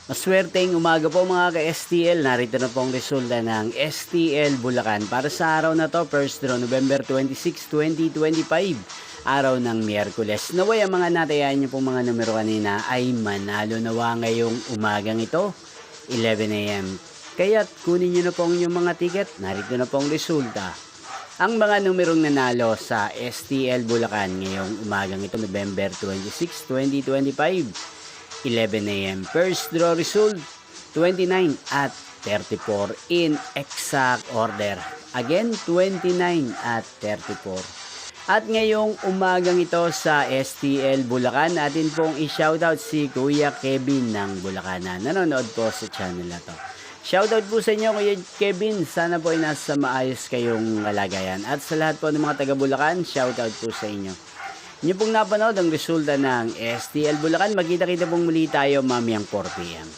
Maswerteng umaga po mga ka-STL. Narito na pong resulta ng STL Bulacan. Para sa araw na to, first draw, November 26, 2025. Araw ng Miyerkules. Naway ang mga natayaan niyo pong mga numero kanina ay manalo nawa ngayong umagang ito, 11 a.m. Kaya't kunin niyo na pong inyong mga ticket. Narito na pong resulta. Ang mga numerong nanalo sa STL Bulacan ngayong umagang ito, November 26, 2025. 11 a.m. First draw result, 29 at 34 in exact order. Again, 29 at 34. At ngayong umagang ito sa STL Bulacan, atin pong i-shoutout si Kuya Kevin ng Bulacan na nanonood po sa channel na to. Shoutout po sa inyo Kuya Kevin, sana po ay nasa maayos kayong kalagayan. At sa lahat po ng mga taga Bulacan, shoutout po sa inyo. Inyo pong napanood ang resulta ng STL Bulacan. Magkita-kita pong muli tayo mamayang 4 p.m.